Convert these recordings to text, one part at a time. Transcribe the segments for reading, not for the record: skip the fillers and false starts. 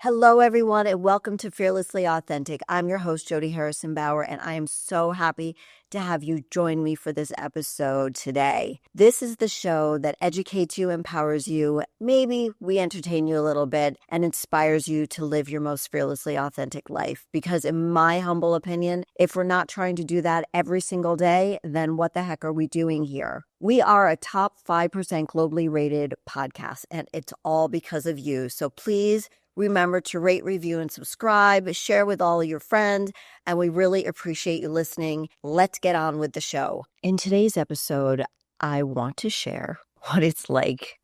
Hello, everyone, and welcome to Fearlessly Authentic. I'm your host, Jodi Harrison Bauer, and I am so happy to have you join me for this episode today. This is the show that educates you, empowers you, maybe we entertain you a little bit, and inspires you to live your most fearlessly authentic life. Because in my humble opinion, if we're not trying to do that every single day, then what the heck are we doing here? We are a top 5% globally rated podcast, and it's all because of you. So please remember to rate, review, and subscribe, share with all of your friends, and we really appreciate you listening. Let's get on with the show. In today's episode, I want to share what it's like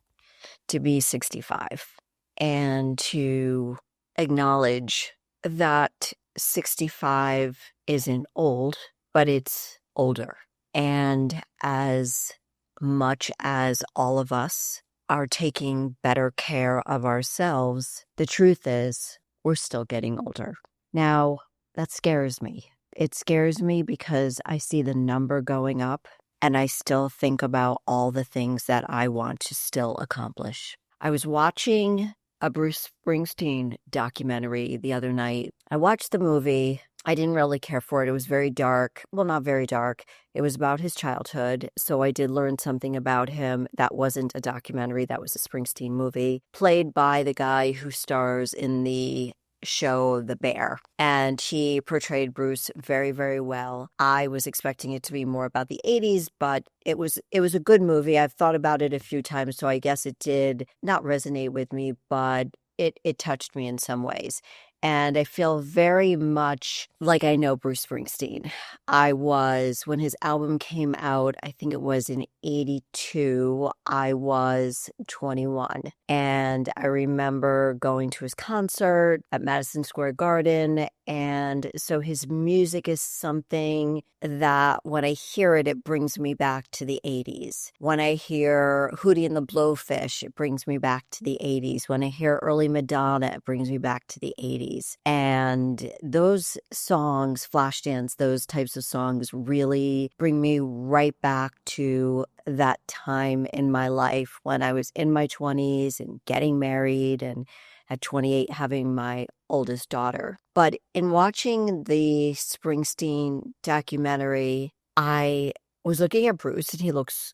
to be 65 and to acknowledge that 65 isn't old, but it's older. And as much as all of us are taking better care of ourselves, the truth is we're still getting older. Now, that scares me. It scares me because I see the number going up and I still think about all the things that I want to still accomplish. I was watching a Bruce Springsteen documentary the other night. I watched the movie. I didn't really care for it. It was very dark. Well, not very dark. It was about his childhood. So I did learn something about him. That wasn't a documentary. That was a Springsteen movie played by the guy who stars in the show The Bear. And he portrayed Bruce very, very well. I was expecting it to be more about the 80s, but it was a good movie. I've thought about it a few times, so I guess it did not resonate with me, but it touched me in some ways. And I feel very much like I know Bruce Springsteen. When his album came out, I think it was in 82, I was 21. And I remember going to his concert at Madison Square Garden. And so his music is something that when I hear it, it brings me back to the 80s. When I hear Hootie and the Blowfish, it brings me back to the 80s. When I hear early Madonna, it brings me back to the 80s. And those songs, Flashdance, those types of songs really bring me right back to that time in my life when I was in my 20s and getting married, and at 28 having my oldest daughter. But in watching the Springsteen documentary, I was looking at Bruce and he looks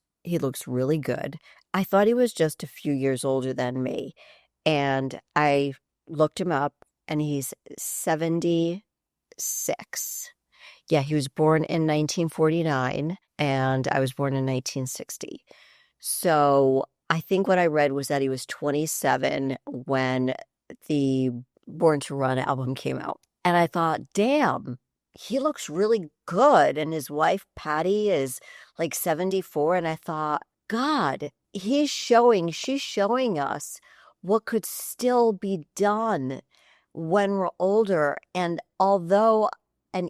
really good. I thought he was just a few years older than me. And I looked him up and he's 76. Yeah, he was born in 1949 and I was born in 1960. So I think what I read was that he was 27 when the Born to Run album came out. And I thought, damn, he looks really good. And his wife, Patty, is like 74. And I thought, God, she's showing us what could still be done when we're older. And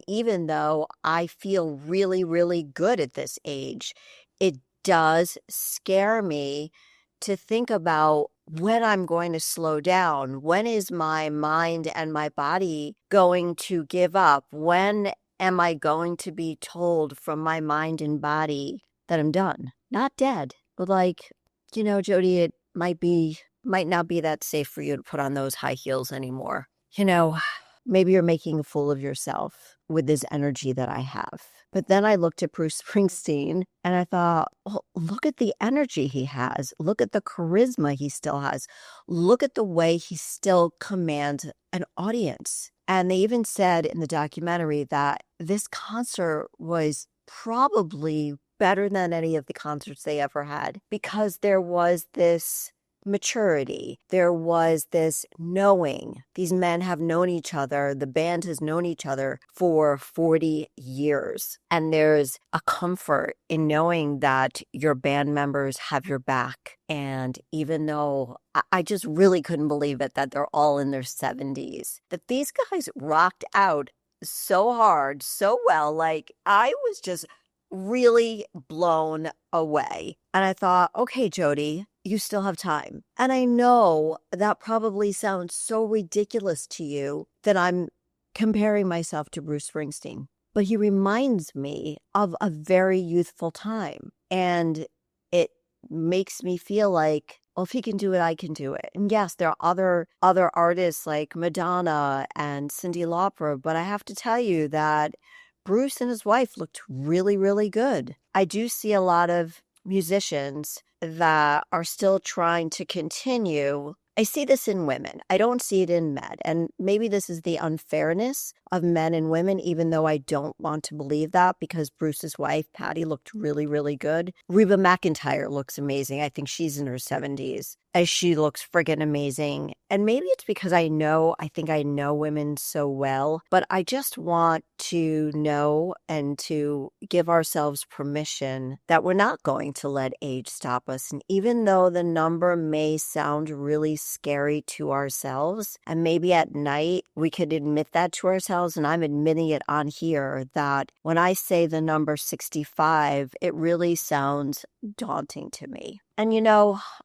even though I feel really, really good at this age, it does scare me to think about when I'm going to slow down. When is my mind and my body going to give up? When am I going to be told from my mind and body that I'm done? Not dead, but Jodi, it might not be that safe for you to put on those high heels anymore. Maybe you're making a fool of yourself with this energy that I have. But then I looked at Bruce Springsteen and I thought, well, look at the energy he has. Look at the charisma he still has. Look at the way he still commands an audience. And they even said in the documentary that this concert was probably better than any of the concerts they ever had because there was this maturity. There was this knowing. These men have known each other. The band has known each other for 40 years. And there's a comfort in knowing that your band members have your back. And even though I just really couldn't believe it that they're all in their 70s, that these guys rocked out so hard, so well. Like, I was just really blown away. And I thought, okay, Jodi, you still have time. And I know that probably sounds so ridiculous to you that I'm comparing myself to Bruce Springsteen, but he reminds me of a very youthful time. And it makes me feel like well, if he can do it, I can do it. And yes, there are other artists like Madonna and Cyndi Lauper, but I have to tell you that Bruce and his wife looked really, really good. I do see a lot of musicians that are still trying to continue. I see this in women. I don't see it in men. And maybe this is the unfairness of men and women, even though I don't want to believe that, because Bruce's wife, Patty, looked really, really good. Reba McEntire looks amazing. I think she's in her 70s. As she looks friggin' amazing. And maybe it's because I think I know women so well, but I just want to know and to give ourselves permission that we're not going to let age stop us. And even though the number may sound really scary to ourselves, and maybe at night we could admit that to ourselves, and I'm admitting it on here, that when I say the number 65, it really sounds daunting to me. And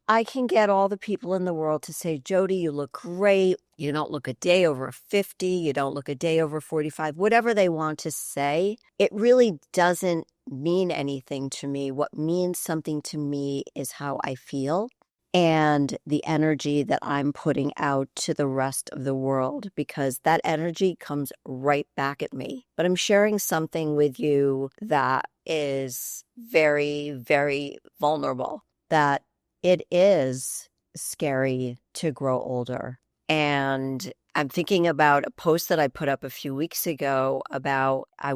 I can get all the people in the world to say, Jodi, you look great. You don't look a day over 50. You don't look a day over 45, whatever they want to say. It really doesn't mean anything to me. What means something to me is how I feel and the energy that I'm putting out to the rest of the world, because that energy comes right back at me. But I'm sharing something with you that is very, very vulnerable, that it is scary to grow older. And I'm thinking about a post that I put up a few weeks ago about I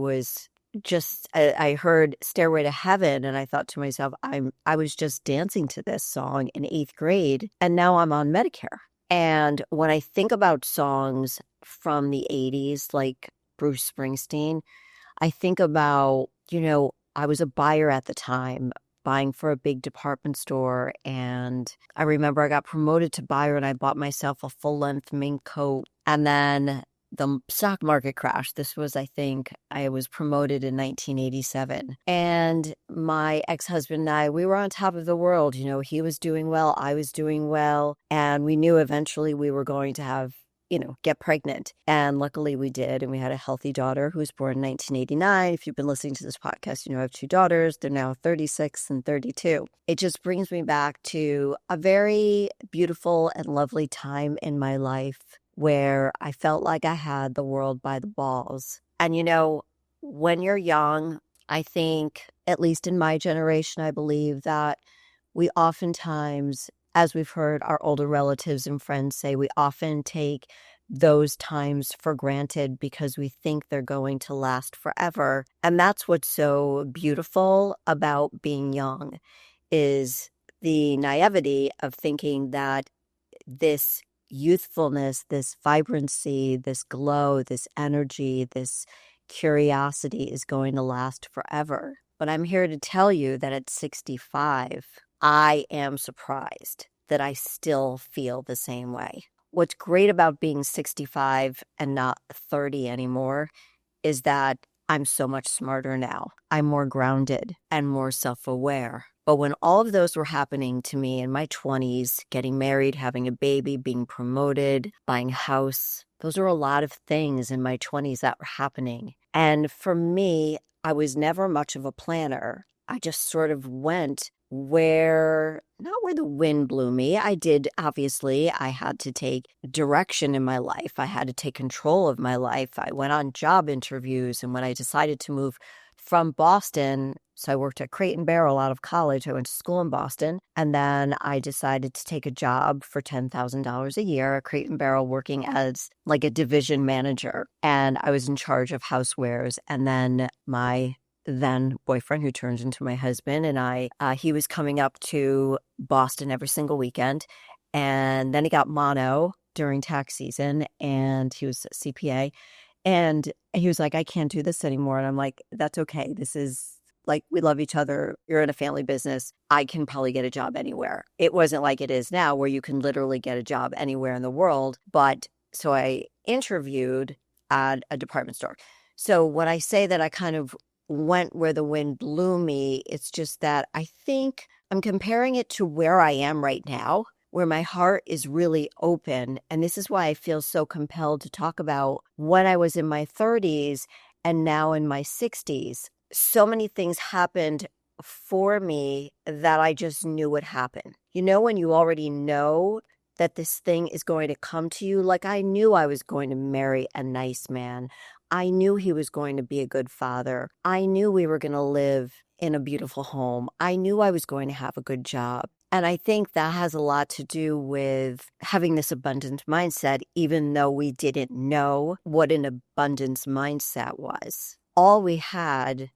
heard Stairway to Heaven, and I thought to myself, I was just dancing to this song in 8th grade, and now I'm on Medicare. And when I think about songs from the 80s, like Bruce Springsteen, I think about, I was a buyer at the time, buying for a big department store. And I remember I got promoted to buyer and I bought myself a full-length mink coat. And then the stock market crashed. This was, I think, I was promoted in 1987. And my ex-husband and I, we were on top of the world. He was doing well, I was doing well. And we knew eventually we were going to have get pregnant. And luckily we did. And we had a healthy daughter who was born in 1989. If you've been listening to this podcast, I have 2 daughters. They're now 36 and 32. It just brings me back to a very beautiful and lovely time in my life where I felt like I had the world by the balls. And when you're young, I think, at least in my generation, I believe that we oftentimes, as we've heard our older relatives and friends say, we often take those times for granted because we think they're going to last forever. And that's what's so beautiful about being young, is the naivety of thinking that this youthfulness, this vibrancy, this glow, this energy, this curiosity is going to last forever. But I'm here to tell you that at 65, I am surprised that I still feel the same way. What's great about being 65 and not 30 anymore is that I'm so much smarter now. I'm more grounded and more self-aware. But when all of those were happening to me in my 20s, getting married, having a baby, being promoted, buying a house, those are a lot of things in my 20s that were happening. And for me, I was never much of a planner. I just sort of went not where the wind blew me. Obviously, I had to take direction in my life. I had to take control of my life. I went on job interviews. And when I decided to move from Boston, so I worked at Crate and Barrel out of college. I went to school in Boston. And then I decided to take a job for $10,000 a year at Crate and Barrel, working as like a division manager. And I was in charge of housewares. And then my then boyfriend, who turned into my husband, and he was coming up to Boston every single weekend. And then he got mono during tax season, and he was a CPA. And he was like, I can't do this anymore. And I'm like, that's okay. This is like, we love each other. You're in a family business. I can probably get a job anywhere. It wasn't like it is now where you can literally get a job anywhere in the world. But so I interviewed at a department store. So when I say that I kind of went where the wind blew me, it's just that I think I'm comparing it to where I am right now, where my heart is really open. And this is why I feel so compelled to talk about when I was in my 30s and now in my 60s. So many things happened for me that I just knew would happen. You know, when you already know that this thing is going to come to you, like I knew I was going to marry a nice man. I knew he was going to be a good father. I knew we were going to live in a beautiful home. I knew I was going to have a good job. And I think that has a lot to do with having this abundant mindset, even though we didn't know what an abundance mindset was. All we had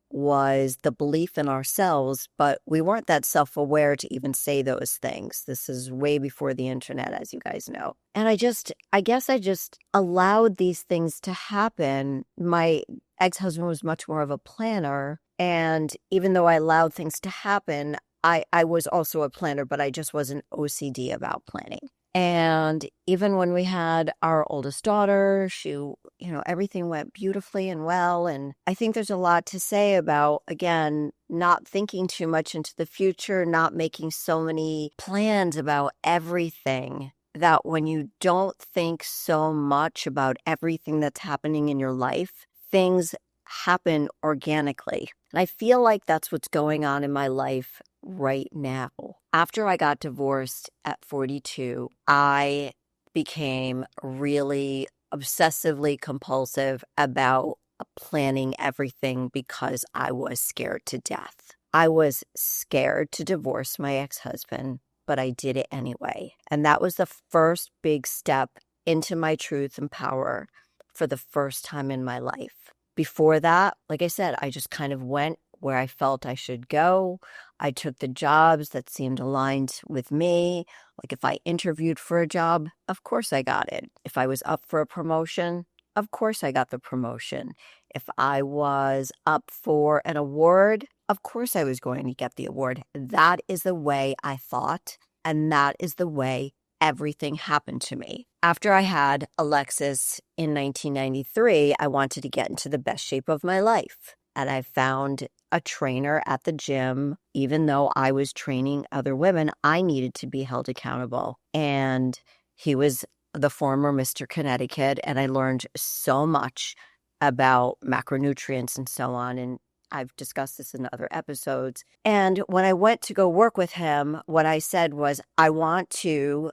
was the belief in ourselves, but we weren't that self-aware to even say those things. This is way before the internet, as you guys know. And I guess I just allowed these things to happen. My ex-husband was much more of a planner. And even though I allowed things to happen, I was also a planner, but I just wasn't OCD about planning. And even when we had our oldest daughter, everything went beautifully and well. And I think there's a lot to say about, again, not thinking too much into the future, not making so many plans about everything, that when you don't think so much about everything that's happening in your life, things happen organically. And I feel like that's what's going on in my life right now. After I got divorced at 42, I became really obsessively compulsive about planning everything because I was scared to death. I was scared to divorce my ex-husband, but I did it anyway. And that was the first big step into my truth and power for the first time in my life. Before that, like I said, I just kind of went where I felt I should go. I took the jobs that seemed aligned with me. Like if I interviewed for a job, of course I got it. If I was up for a promotion, of course I got the promotion. If I was up for an award, of course I was going to get the award. That is the way I thought, and that is the way everything happened to me. After I had Alexis in 1993, I wanted to get into the best shape of my life. And I found a trainer at the gym. Even though I was training other women, I needed to be held accountable. And he was the former Mr. Connecticut, and I learned so much about macronutrients and so on. And I've discussed this in other episodes. And when I went to go work with him, what I said was, I want to,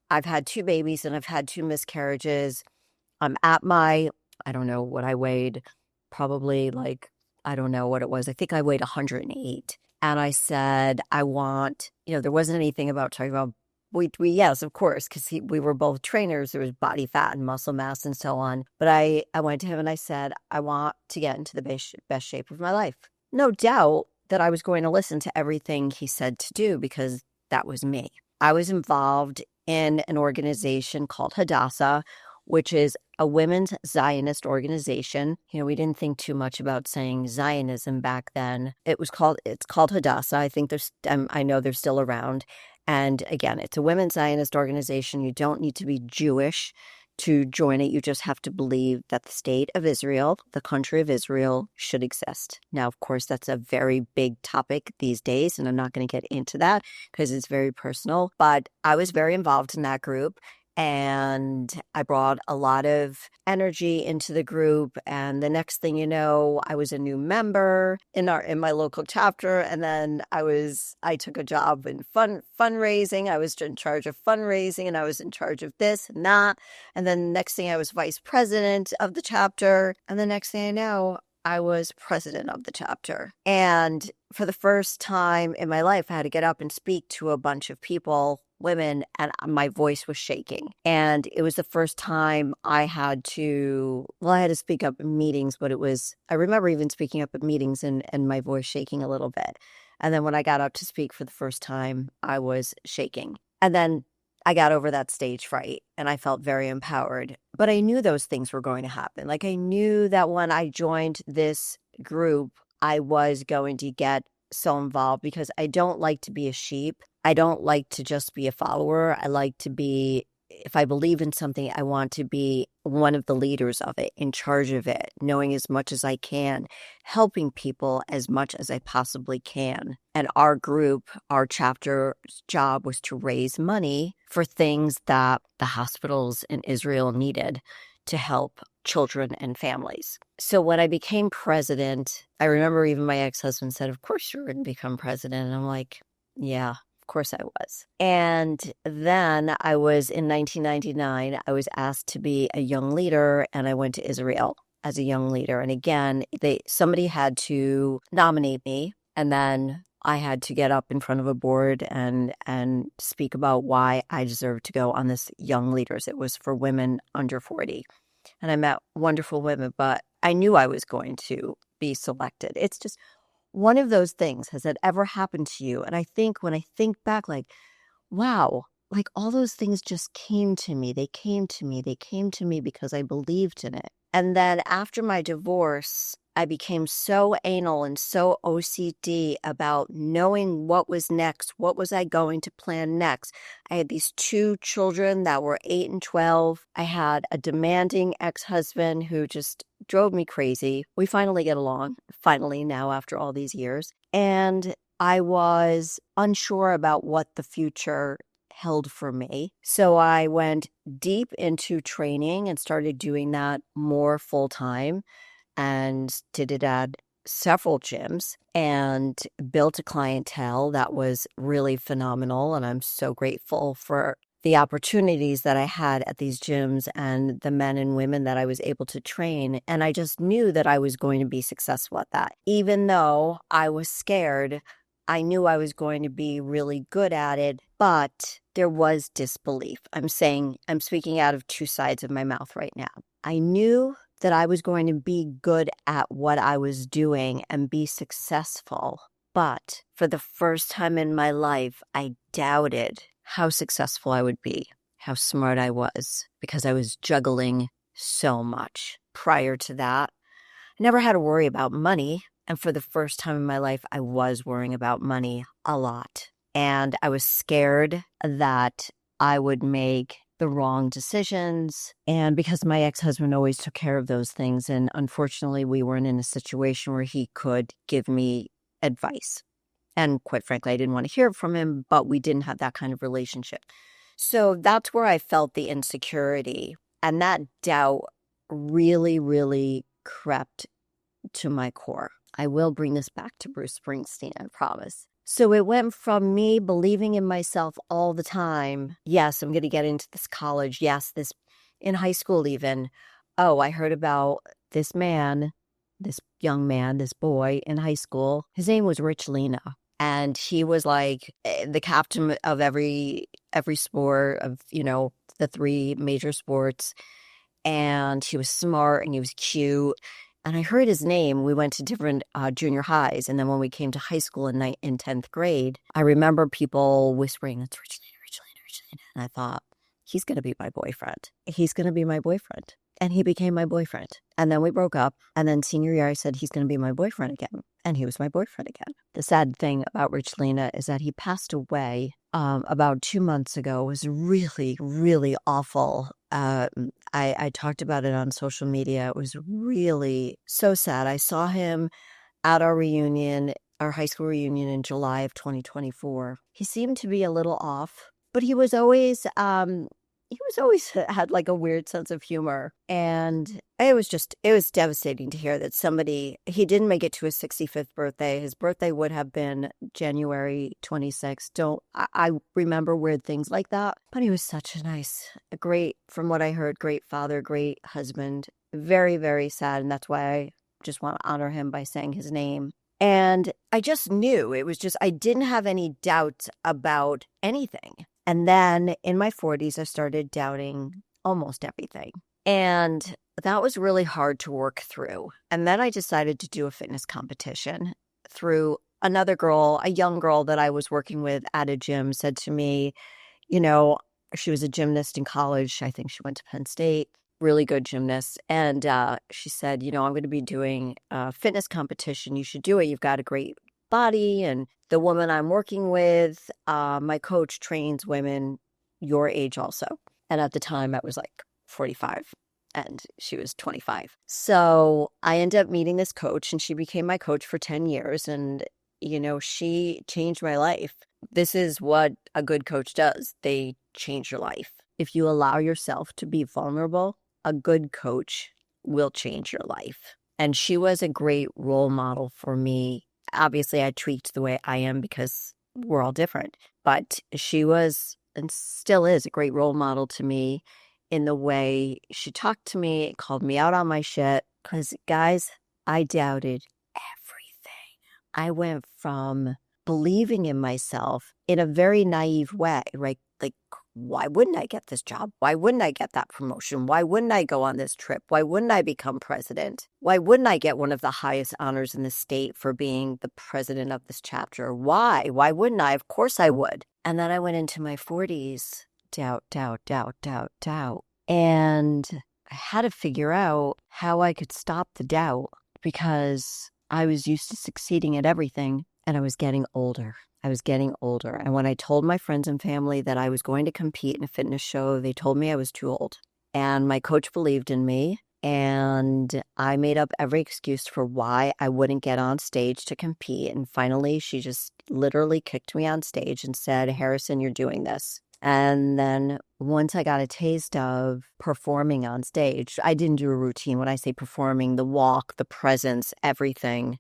I've had 2 babies and I've had 2 miscarriages. I'm at I don't know what I weighed, probably I don't know what it was. I think I weighed 108. And I said, I want, there wasn't anything about talking about, yes, of course, because we were both trainers. There was body fat and muscle mass and so on. But I went to him and I said, I want to get into the best shape of my life. No doubt that I was going to listen to everything he said to do, because that was me. I was involved in an organization called Hadassah, which is a women's Zionist organization. We didn't think too much about saying Zionism back then. It's called Hadassah. I think I know they're still around. And again, it's a women's Zionist organization. You don't need to be Jewish to join it. You just have to believe that the state of Israel, the country of Israel, should exist. Now, of course, that's a very big topic these days, and I'm not going to get into that because it's very personal. But I was very involved in that group. And I brought a lot of energy into the group. And the next thing you know, I was a new member in my local chapter. And then I took a job in fundraising. I was in charge of fundraising, and I was in charge of this and that. And then the next thing, I was vice president of the chapter. And the next thing I know, I was president of the chapter. And for the first time in my life, I had to get up and speak to a bunch of people, women, and my voice was shaking. And it was the first time I had to speak up in meetings, but I remember even speaking up at meetings and my voice shaking a little bit. And then when I got up to speak for the first time, I was shaking. And then I got over that stage fright and I felt very empowered. But I knew those things were going to happen. I knew that when I joined this group, I was going to get so involved, because I don't like to be a sheep. I don't like to just be a follower. I like to be, if I believe in something, I want to be one of the leaders of it, in charge of it, knowing as much as I can, helping people as much as I possibly can. And our group, our chapter's job was to raise money for things that the hospitals in Israel needed to help children and families. So when I became president, I remember even my ex-husband said, "Of course you're going to become president." And I'm like, yeah, of course I was. And then I was in 1999, I was asked to be a young leader, and I went to Israel as a young leader. And again, somebody had to nominate me, and then I had to get up in front of a board and speak about why I deserved to go on this young leaders. It was for women under 40. And I met wonderful women, but I knew I was going to be selected. It's just one of those things. Has that ever happened to you? And I think when I think back, like, wow, like all those things just came to me. They came to me. They came to me because I believed in it. And then after my divorce, I became so anal and so OCD about knowing what was next. What was I going to plan next? I had these 2 children that were 8 and 12. I had a demanding ex-husband who just drove me crazy. We finally get along, finally now after all these years. And I was unsure about what the future held for me. So I went deep into training and started doing that more full time and did it at several gyms and built a clientele that was really phenomenal. And I'm so grateful for the opportunities that I had at these gyms and the men and women that I was able to train. And I just knew that I was going to be successful at that. Even though I was scared, I knew I was going to be really good at it, but there was disbelief. I'm speaking out of 2 sides of my mouth right now. I knew that I was going to be good at what I was doing and be successful. But for the first time in my life, I doubted how successful I would be, how smart I was, because I was juggling so much. Prior to that, I never had to worry about money. And for the first time in my life, I was worrying about money a lot. And I was scared that I would make the wrong decisions. And because my ex-husband always took care of those things, and unfortunately, we weren't in a situation where he could give me advice. And quite frankly, I didn't want to hear from him, but we didn't have that kind of relationship. So that's where I felt the insecurity. And that doubt really, really crept to my core. I will bring this back to Bruce Springsteen, I promise. So it went from me believing in myself all the time. Yes, I'm going to get into this college. Yes, this in high school even. Oh, I heard about this man, this young man, this boy in high school. His name was Rich Lena. And he was like the captain of every sport of, the 3 major sports. And he was smart and he was cute. And I heard his name. We went to different junior highs. And then when we came to high school in 10th grade, I remember people whispering, "It's Rich Lena, Rich Lena, Rich Lena." And I thought, he's going to be my boyfriend. He's going to be my boyfriend. And he became my boyfriend. And then we broke up. And then senior year, I said, he's going to be my boyfriend again. And he was my boyfriend again. The sad thing about Rich Lena is that he passed away about 2 months ago. It was really, really awful. I talked about it on social media. It was really so sad. I saw him at our reunion, our high school reunion in July of 2024. He seemed to be a little off, but he was always had like a weird sense of humor. And it was devastating to hear that he didn't make it to his 65th birthday. His birthday would have been January 26th. I remember weird things like that, but he was such a great, from what I heard, great father, great husband. Very, very sad. And that's why I just want to honor him by saying his name. And I just knew I didn't have any doubts about anything. And then in my 40s, I started doubting almost everything. And that was really hard to work through. And then I decided to do a fitness competition through another girl, a young girl that I was working with at a gym, said to me, she was a gymnast in college. I think she went to Penn State, really good gymnast. And she said, I'm going to be doing a fitness competition. You should do it. You've got a great body. And the woman I'm working with, my coach trains women your age also. And at the time I was like 45 and she was 25. So I ended up meeting this coach and she became my coach for 10 years. And, she changed my life. This is what a good coach does. They change your life. If you allow yourself to be vulnerable, a good coach will change your life. And she was a great role model for me. Obviously, I tweaked the way I am because we're all different. But she was and still is a great role model to me in the way she talked to me, called me out on my shit. Because, guys, I doubted everything. I went from believing in myself in a very naive way, right? Like, why wouldn't I get this job? Why wouldn't I get that promotion? Why wouldn't I go on this trip? Why wouldn't I become president? Why wouldn't I get one of the highest honors in the state for being the president of this chapter? Why? Why wouldn't I? Of course I would. And then I went into my 40s, doubt, doubt, doubt, doubt, doubt. And I had to figure out how I could stop the doubt because I was used to succeeding at everything and I was getting older. I was getting older. And when I told my friends and family that I was going to compete in a fitness show, they told me I was too old. And my coach believed in me. And I made up every excuse for why I wouldn't get on stage to compete. And finally, she just literally kicked me on stage and said, Harrison, you're doing this. And then once I got a taste of performing on stage, I didn't do a routine. When I say performing, the walk, the presence, everything,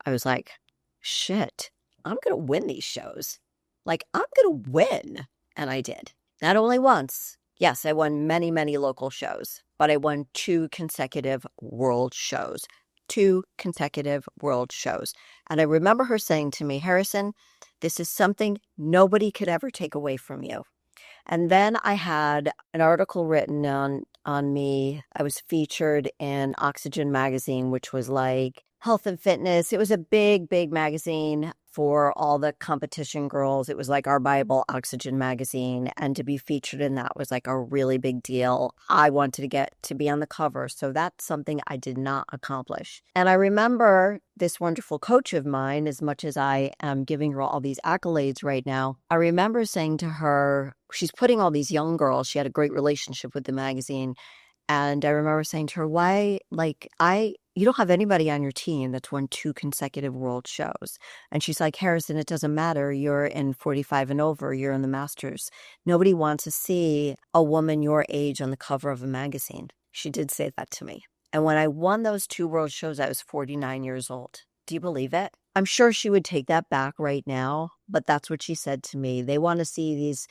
I was like, shit, I'm going to win these shows. Like, I'm going to win. And I did. Not only once. Yes, I won many, many local shows, but I won 2 consecutive world shows. 2 consecutive world shows. And I remember her saying to me, Harrison, this is something nobody could ever take away from you. And then I had an article written on me. I was featured in Oxygen magazine, which was like health and fitness. It was a big, big magazine for all the competition girls. It was like our Bible, Oxygen magazine. And to be featured in that was like a really big deal. I wanted to get to be on the cover. So that's something I did not accomplish. And I remember this wonderful coach of mine, as much as I am giving her all these accolades right now, I remember saying to her, she's putting all these young girls, she had a great relationship with the magazine. And I remember saying to her, why, you don't have anybody on your team that's won 2 consecutive world shows. And she's like, Harrison, it doesn't matter. You're in 45 and over. You're in the Masters. Nobody wants to see a woman your age on the cover of a magazine. She did say that to me. And when I won those 2 world shows, I was 49 years old. Do you believe it? I'm sure she would take that back right now, but that's what she said to me. They want to see these,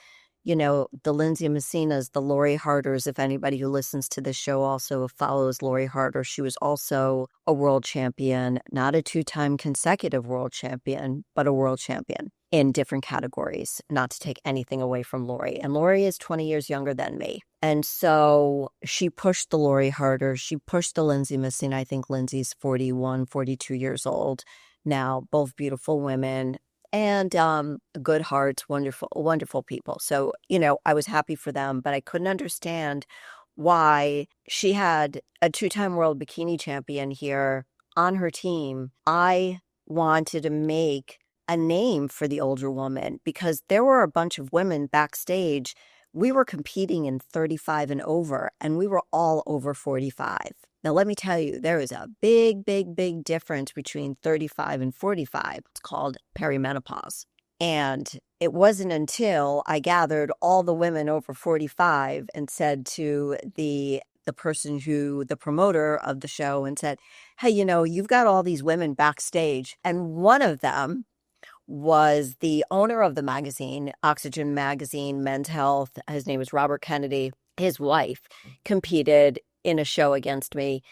the Lindsay Messinas, the Lori Harders. If anybody who listens to this show also follows Lori Harder, she was also a world champion, not a 2-time consecutive world champion, but a world champion in different categories, not to take anything away from Lori. And Lori is 20 years younger than me. And so she pushed the Lori Harder. She pushed the Lindsay Messina. I think Lindsay's 41, 42 years old now, both beautiful women. And good hearts, wonderful, wonderful people. So, I was happy for them, but I couldn't understand why she had a 2-time world bikini champion here on her team. I wanted to make a name for the older woman because there were a bunch of women backstage. We were competing in 35 and over, and we were all over 45. Now, let me tell you, there is a big, big, big difference between 35 and 45. It's called perimenopause. And it wasn't until I gathered all the women over 45 and said to the person the promoter of the show, and said, hey, you've got all these women backstage. And one of them was the owner of the magazine, Oxygen magazine, Men's Health. His name was Robert Kennedy. His wife competed in a show against me,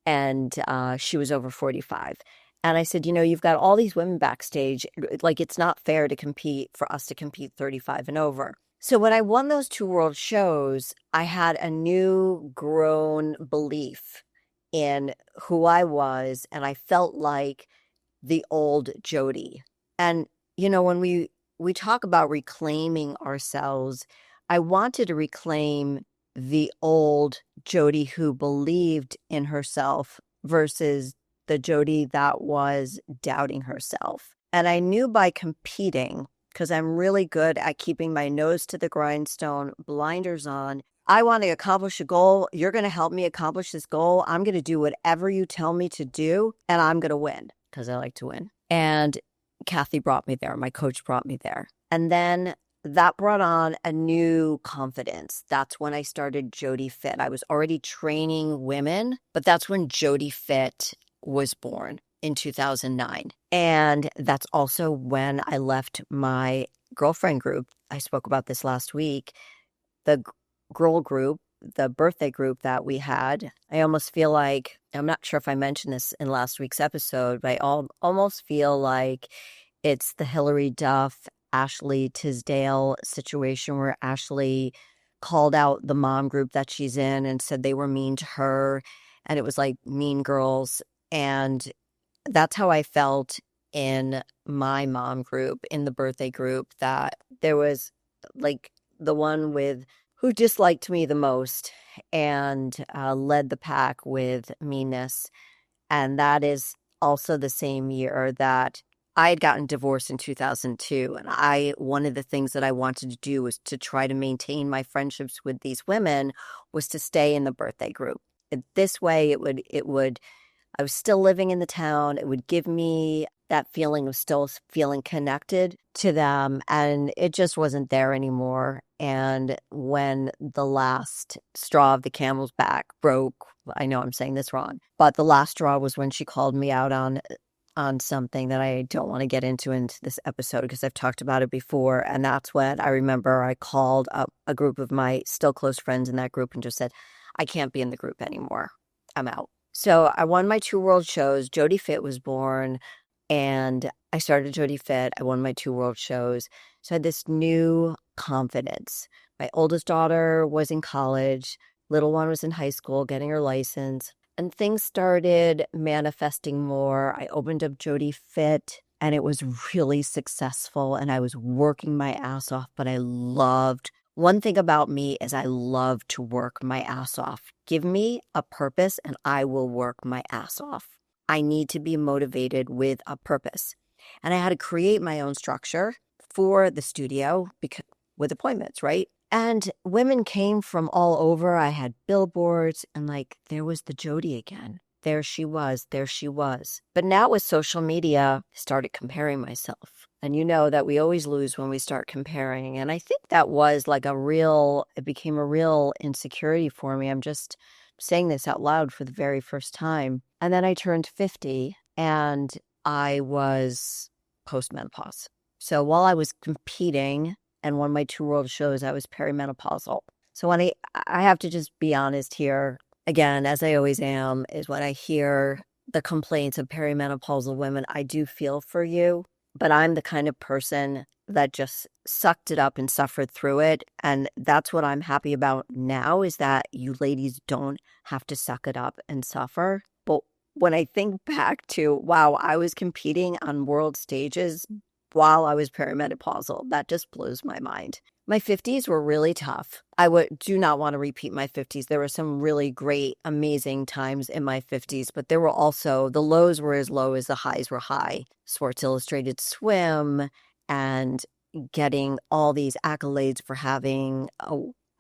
and she was over 45. And I said, you've got all these women backstage. Like, it's not fair for us to compete 35 and over. So when I won those 2 world shows, I had a new grown belief in who I was, and I felt like the old Jodi. And, when we talk about reclaiming ourselves, I wanted to reclaim the old Jodi who believed in herself versus the Jodi that was doubting herself. And I knew by competing, because I'm really good at keeping my nose to the grindstone, blinders on, I want to accomplish a goal. You're going to help me accomplish this goal. I'm going to do whatever you tell me to do, and I'm going to win because I like to win. And Kathy brought me there. My coach brought me there. And then that brought on a new confidence. That's when I started Jodi Fit. I was already training women, but that's when Jodi Fit was born in 2009. And that's also when I left my girlfriend group. I spoke about this last week. The girl group, the birthday group that we had, I almost feel like, I'm not sure if I mentioned this in last week's episode, but I almost feel like it's the Hillary Duff, Ashley Tisdale situation where Ashley called out the mom group that she's in and said they were mean to her. And it was like Mean Girls. And that's how I felt in my mom group, in the birthday group, that there was like the one with who disliked me the most and led the pack with meanness. And that is also the same year that I had gotten divorced in 2002. And one of the things that I wanted to do was to try to maintain my friendships with these women was to stay in the birthday group. This way I was still living in the town. It would give me that feeling of still feeling connected to them. And it just wasn't there anymore. And when the last straw of the camel's back broke, I know I'm saying this wrong, but the last straw was when she called me out on something that I don't want to get into this episode because I've talked about it before. And that's when I remember I called up a group of my still close friends in that group and just said, I can't be in the group anymore. I'm out. So I won my 2 world shows. Jodi Fit was born and I started Jodi Fit. I won my 2 world shows. So I had this new confidence. My oldest daughter was in college. Little one was in high school getting her license. And things started manifesting more. I opened up Jodi Fit and it was really successful. And I was working my ass off, but one thing about me is I love to work my ass off. Give me a purpose and I will work my ass off. I need to be motivated with a purpose. And I had to create my own structure for the studio with appointments, right? And women came from all over. I had billboards and there was the Jodi again. There she was. But now with social media, I started comparing myself. And you know that we always lose when we start comparing. And I think that was it became a real insecurity for me. I'm just saying this out loud for the very first time. And then I turned 50 and I was postmenopause. So while I was competing and won my 2 world shows, I was perimenopausal. So when I have to just be honest here, again, as I always am, is when I hear the complaints of perimenopausal women, I do feel for you. But I'm the kind of person that just sucked it up and suffered through it. And that's what I'm happy about now is that you ladies don't have to suck it up and suffer. But when I think back to, wow, I was competing on world stages while I was perimenopausal, that just blows my mind. My 50s were really tough. I do not want to repeat my 50s. There were some really great, amazing times in my 50s, but there were also, the lows were as low as the highs were high. Sports Illustrated Swim and getting all these accolades for having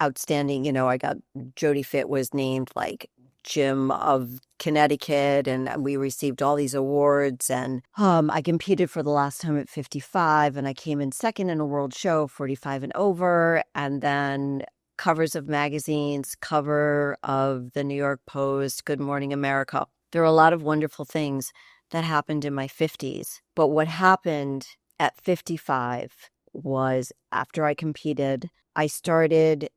outstanding, I got Jodi Fit was named Gym of Connecticut and we received all these awards and I competed for the last time at 55 and I came in second in a world show 45 and over and then covers of magazines, cover of the New York Post, Good Morning America. There are a lot of wonderful things that happened in my 50s. But what happened at 55 was after I competed, I started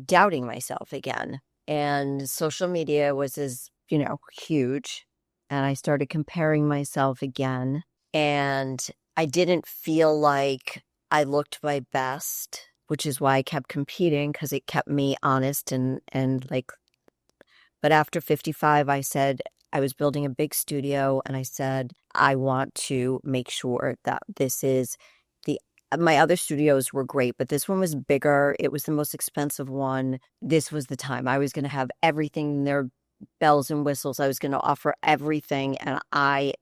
doubting myself again. And social media was huge. And I started comparing myself again. And I didn't feel like I looked my best, which is why I kept competing because it kept me honest but after 55, I said, I was building a big studio and I said, I want to make sure that this is my other studios were great, but this one was bigger. It was the most expensive one. This was the time. I was going to have everything there, bells and whistles. I was going to offer everything and I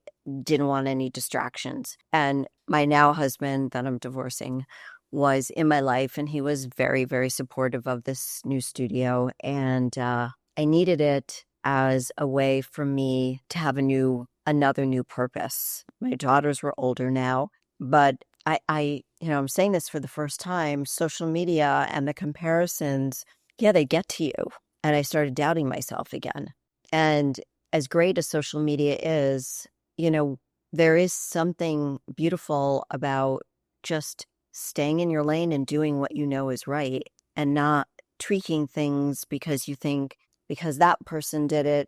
didn't want any distractions. And my now husband that I'm divorcing was in my life and he was very, very supportive of this new studio. And I needed it as a way for me to have another new purpose. My daughters were older now, but I I'm saying this for the first time, social media and the comparisons, yeah, they get to you. And I started doubting myself again. And as great as social media is, there is something beautiful about just staying in your lane and doing what you know is right and not tweaking things because you think because that person did it,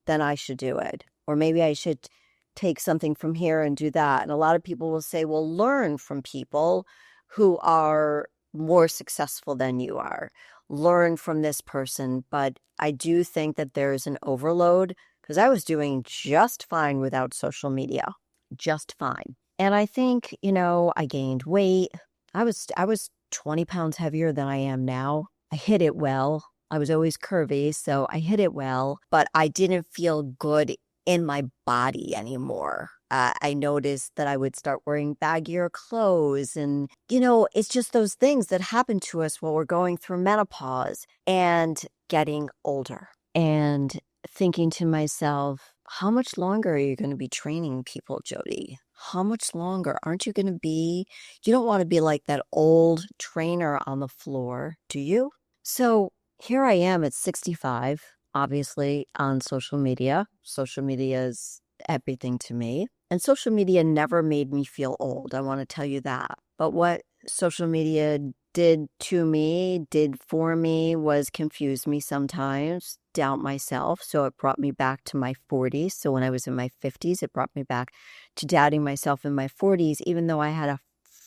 then I should do it. Or maybe I should take something from here and do that. And a lot of people will say, well, learn from people who are more successful than you are. Learn from this person. But I do think that there's an overload because I was doing just fine without social media, just fine. And I think, I gained weight. I was 20 pounds heavier than I am now. I hit it well. I was always curvy, so I hit it well, but I didn't feel good in my body anymore. I noticed that I would start wearing baggier clothes. And, it's just those things that happen to us while we're going through menopause and getting older. And thinking to myself, how much longer are you going to be training people, Jodi? How much longer? Aren't you going to be, you don't want to be like that old trainer on the floor, do you? So here I am at 65, obviously on social media. Social media is everything to me. And social media never made me feel old. I want to tell you that. But what social media did for me was confuse me sometimes, doubt myself. So it brought me back to my 40s. So when I was in my 50s, it brought me back to doubting myself in my 40s, even though I had a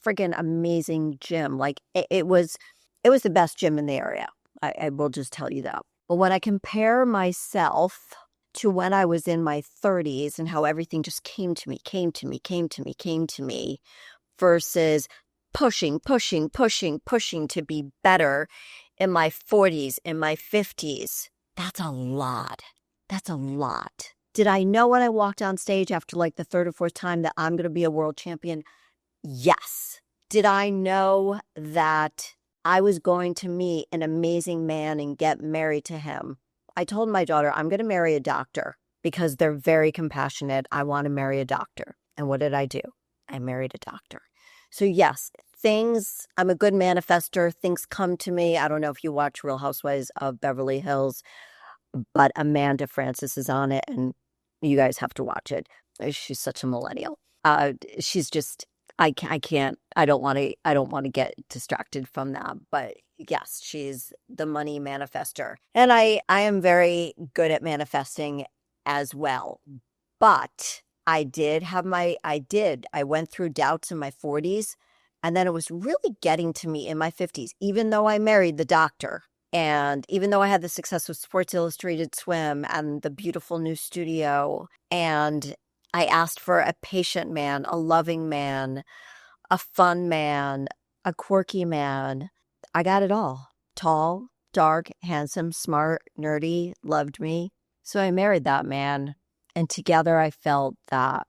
friggin' amazing gym. Like it was the best gym in the area. I will just tell you that. But when I compare myself to when I was in my 30s and how everything just came to me versus pushing to be better in my 40s, in my 50s, that's a lot. That's a lot. Did I know when I walked on stage after like the third or fourth time that I'm going to be a world champion? Yes. Did I know that I was going to meet an amazing man and get married to him? I told my daughter, I'm going to marry a doctor because they're very compassionate. I want to marry a doctor. And what did I do? I married a doctor. So yes, I'm a good manifester. Things come to me. I don't know if you watch Real Housewives of Beverly Hills, but Amanda Francis is on it and you guys have to watch it. She's such a millennial. She's just, I can't, I don't want to get distracted from that. But yes, she's the money manifester. And I am very good at manifesting as well. But I went through doubts in my 40s. And then it was really getting to me in my 50s, even though I married the doctor. And even though I had the success with Sports Illustrated Swim and the beautiful new studio, and I asked for a patient man, a loving man, a fun man, a quirky man. I got it all. Tall, dark, handsome, smart, nerdy, loved me. So I married that man. And together I felt that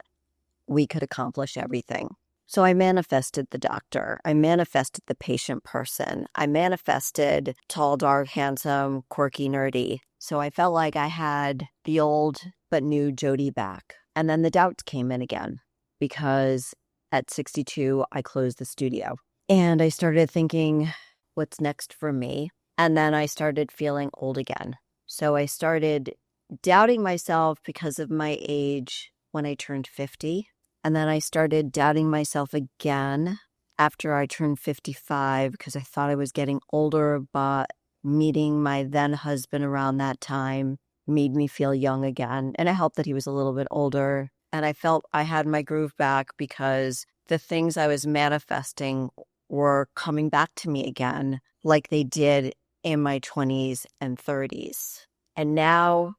we could accomplish everything. So I manifested the doctor. I manifested the patient person. I manifested tall, dark, handsome, quirky, nerdy. So I felt like I had the old but new Jodi back. And then the doubts came in again because at 62, I closed the studio. And I started thinking, what's next for me? And then I started feeling old again. So I started doubting myself because of my age when I turned 50. And then I started doubting myself again after I turned 55 because I thought I was getting older, but meeting my then husband around that time made me feel young again. And it helped that he was a little bit older. And I felt I had my groove back because the things I was manifesting were coming back to me again like they did in my 20s and 30s. And now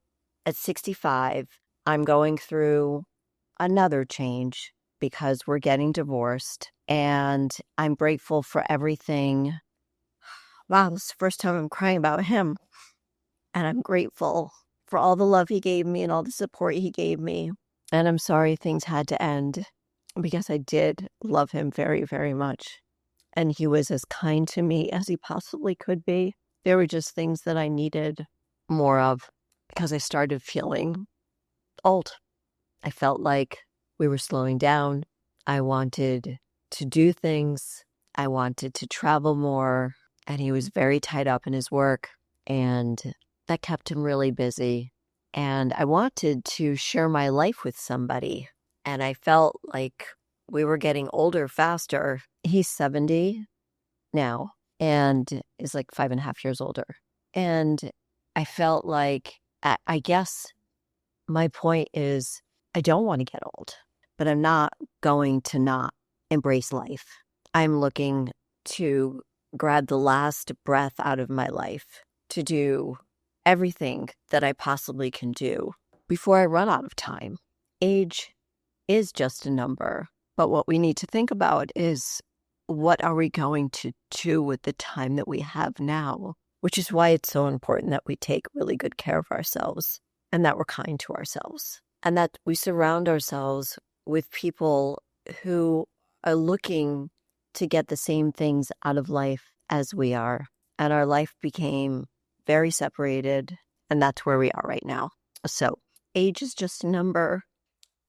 at 65, I'm going through another change because we're getting divorced. And I'm grateful for everything. Wow, this is the first time I'm crying about him. And I'm grateful for all the love he gave me and all the support he gave me. And I'm sorry things had to end because I did love him very, very much. And he was as kind to me as he possibly could be. There were just things that I needed more of because I started feeling old. I felt like we were slowing down. I wanted to do things I wanted to travel more, and he was very tied up in his work, and that kept him really busy. And I wanted to share my life with somebody, and I felt like we were getting older faster. He's 70 now and is like 5.5 years older. And I felt like, I guess my point is, I don't want to get old, but I'm not going to not embrace life. I'm looking to grab the last breath out of my life to do everything that I possibly can do before I run out of time. Age is just a number, but what we need to think about is, what are we going to do with the time that we have now? Which is why it's so important that we take really good care of ourselves, and that we're kind to ourselves, and that we surround ourselves with people who are looking to get the same things out of life as we are. And our life became very separated, and that's where we are right now. So age is just a number,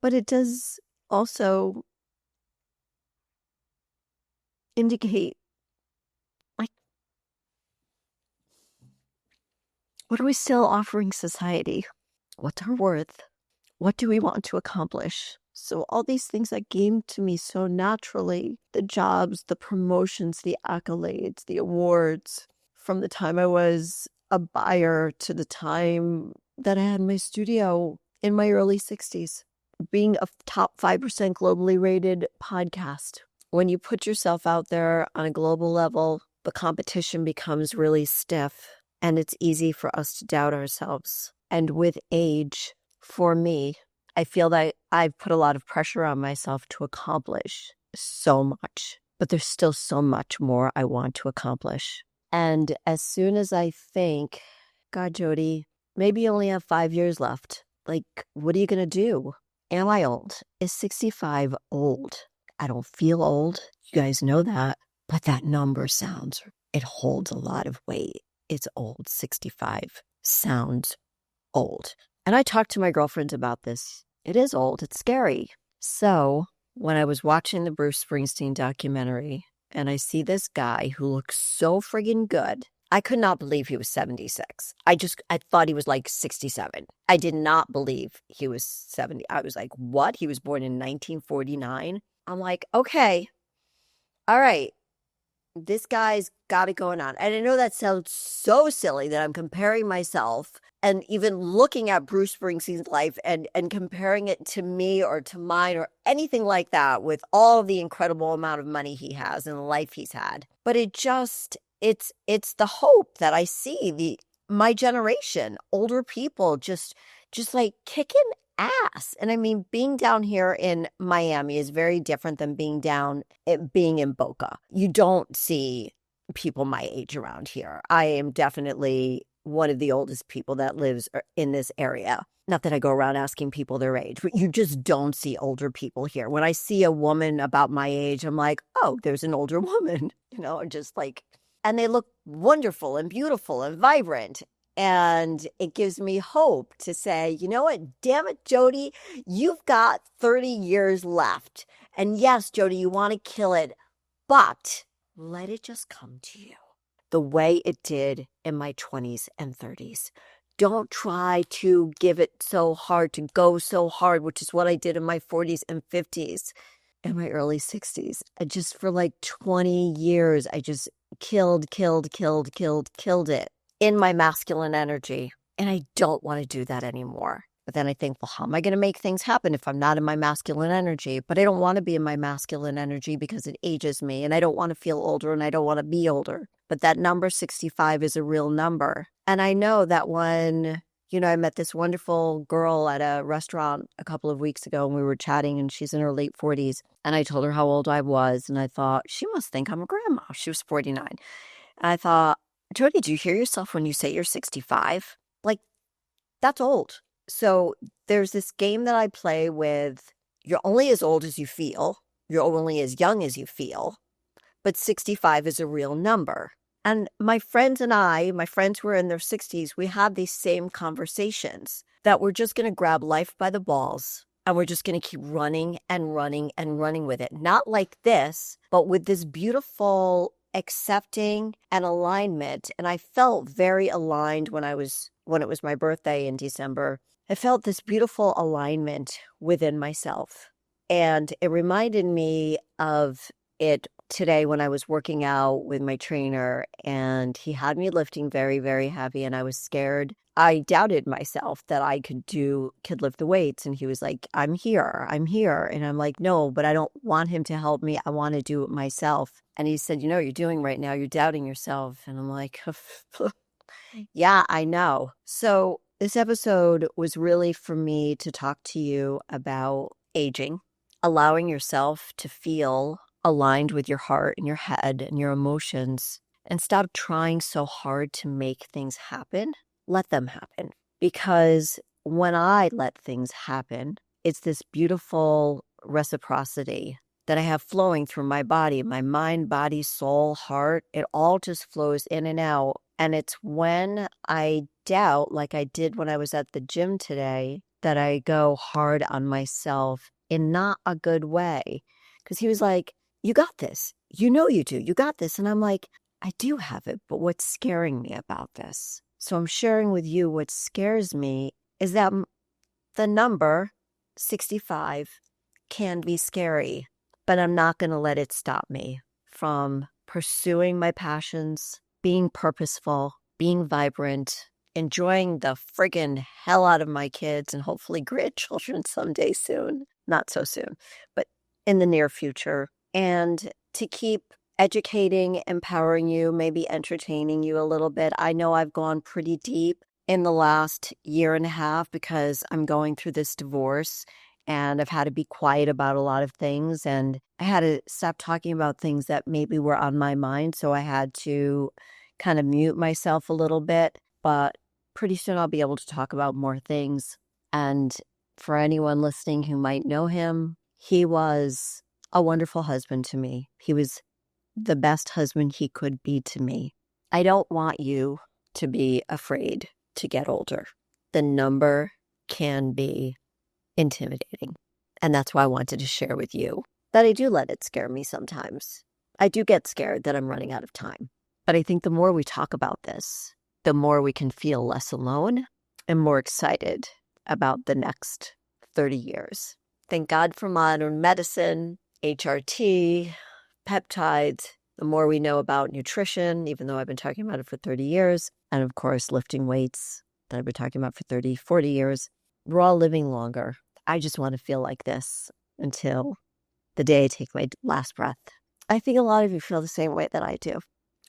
but it does also indicate, like, what are we still offering society? What's our worth? What do we want to accomplish? So all these things that came to me so naturally, the jobs, the promotions, the accolades, the awards, from the time I was a buyer to the time that I had my studio in my early 60s, being a top 5% globally rated podcast. When you put yourself out there on a global level, the competition becomes really stiff, and it's easy for us to doubt ourselves. And with age, for me, I feel that I've put a lot of pressure on myself to accomplish so much, but there's still so much more I want to accomplish. And as soon as I think, God, Jodi, maybe you only have 5 years left. Like, what are you going to do? Am I old? Is 65 old? I don't feel old. You guys know that. But that number it holds a lot of weight. It's old. 65 sounds old. And I talked to my girlfriends about this. It is old. It's scary. So when I was watching the Bruce Springsteen documentary and I see this guy who looks so friggin' good, I could not believe he was 76. I thought he was like 67. I did not believe he was 70. I was like, what? He was born in 1949. I'm like, okay, all right. This guy's got it going on. And I know that sounds so silly that I'm comparing myself and even looking at Bruce Springsteen's life and comparing it to me or to mine or anything like that, with all the incredible amount of money he has and the life he's had. But it's the hope that I see my generation, older people just like kicking ass. And I mean, being down here in Miami is very different than being in Boca. You don't see people my age around here. I am definitely one of the oldest people that lives in this area. Not that I go around asking people their age, but you just don't see older people here. When I see a woman about my age, I'm like, oh, there's an older woman, just like, and they look wonderful and beautiful and vibrant. And it gives me hope to say, you know what? Damn it, Jodi, you've got 30 years left. And yes, Jodi, you want to kill it, but let it just come to you the way it did in my 20s and 30s. Don't try to give it so hard, to go so hard, which is what I did in my 40s and 50s and my early 60s. For like 20 years, I just killed it in my masculine energy. And I don't want to do that anymore. But then I think, well, how am I going to make things happen if I'm not in my masculine energy? But I don't want to be in my masculine energy because it ages me. And I don't want to feel older and I don't want to be older. But that number 65 is a real number. And I know that when, I met this wonderful girl at a restaurant a couple of weeks ago and we were chatting and she's in her late 40s. And I told her how old I was. And I thought, she must think I'm a grandma. She was 49. And I thought, Jodi, do you hear yourself when you say you're 65? Like, that's old. So there's this game that I play with, you're only as old as you feel. You're only as young as you feel. But 65 is a real number. And my friends who are in their 60s, we have these same conversations that we're just going to grab life by the balls And we're just going to keep running and running and running with it. Not like this, but with this beautiful accepting and alignment. And I felt very aligned when it was my birthday in December. I felt this beautiful alignment within myself. And it reminded me of it today when I was working out with my trainer, and he had me lifting very, very heavy, and I was scared. I doubted myself that I could lift the weights. And he was like, I'm here. And I'm like, no, but I don't want him to help me. I want to do it myself. And he said, you're doing right now, you're doubting yourself. And I'm like, yeah, I know. So this episode was really for me to talk to you about aging, allowing yourself to feel aligned with your heart and your head and your emotions, and stop trying so hard to make things happen. Let them happen. Because when I let things happen, it's this beautiful reciprocity that I have flowing through my body, my mind, body, soul, heart. It all just flows in and out. And it's when I doubt, like I did when I was at the gym today, that I go hard on myself in not a good way. Because he was like, you got this. You know you do. You got this. And I'm like, I do have it. But what's scaring me about this? So I'm sharing with you what scares me is that the number 65 can be scary, but I'm not going to let it stop me from pursuing my passions, being purposeful, being vibrant, enjoying the friggin' hell out of my kids and hopefully grandchildren someday soon. Not so soon, but in the near future. And to keep educating, empowering you, maybe entertaining you a little bit. I know I've gone pretty deep in the last year and a half because I'm going through this divorce and I've had to be quiet about a lot of things, and I had to stop talking about things that maybe were on my mind. So I had to kind of mute myself a little bit, but pretty soon I'll be able to talk about more things. And for anyone listening who might know him, he was a wonderful husband to me. He was the best husband he could be to me. I don't want you to be afraid to get older. The number can be intimidating. And that's why I wanted to share with you that I do let it scare me sometimes. I do get scared that I'm running out of time. But I think the more we talk about this, the more we can feel less alone and more excited about the next 30 years. Thank God for modern medicine, HRT, peptides, the more we know about nutrition, even though I've been talking about it for 30 years, and of course, lifting weights that I've been talking about for 30, 40 years, we're all living longer. I just want to feel like this until the day I take my last breath. I think a lot of you feel the same way that I do.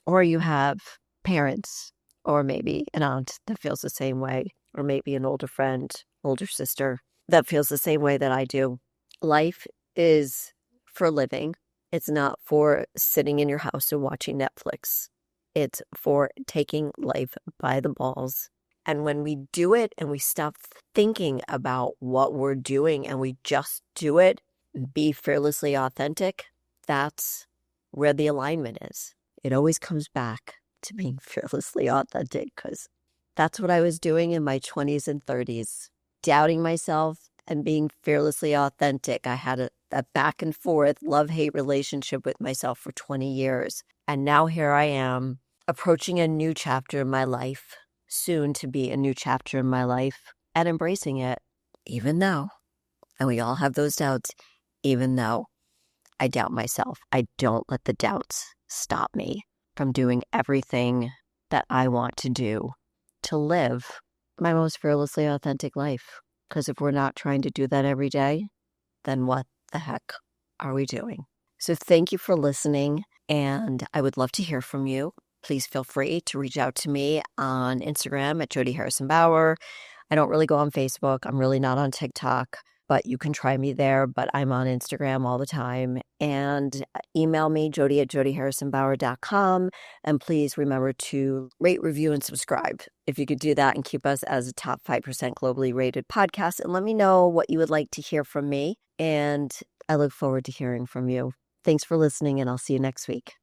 Or you have parents, or maybe an aunt that feels the same way, or maybe an older friend, older sister that feels the same way that I do. Life is for living. It's not for sitting in your house and watching Netflix. It's for taking life by the balls. And when we do it and we stop thinking about what we're doing and we just do it, be fearlessly authentic, that's where the alignment is. It always comes back to being fearlessly authentic, because that's what I was doing in my 20s and 30s, doubting myself and being fearlessly authentic. I had a back and forth love-hate relationship with myself for 20 years. And now here I am approaching a new chapter in my life, soon to be a new chapter in my life, and embracing it, even though, and we all have those doubts, even though I doubt myself. I don't let the doubts stop me from doing everything that I want to do to live my most fearlessly authentic life. Because if we're not trying to do that every day, then what the heck are we doing? So thank you for listening, and I would love to hear from you. Please feel free to reach out to me on Instagram at Jodi Harrison Bauer. I don't really go on Facebook. I'm really not on TikTok, but you can try me there. But I'm on Instagram all the time. And email me, jodi@jodiharrisonbauer.com. And please remember to rate, review, and subscribe. If you could do that and keep us as a top 5% globally rated podcast. And let me know what you would like to hear from me. And I look forward to hearing from you. Thanks for listening, and I'll see you next week.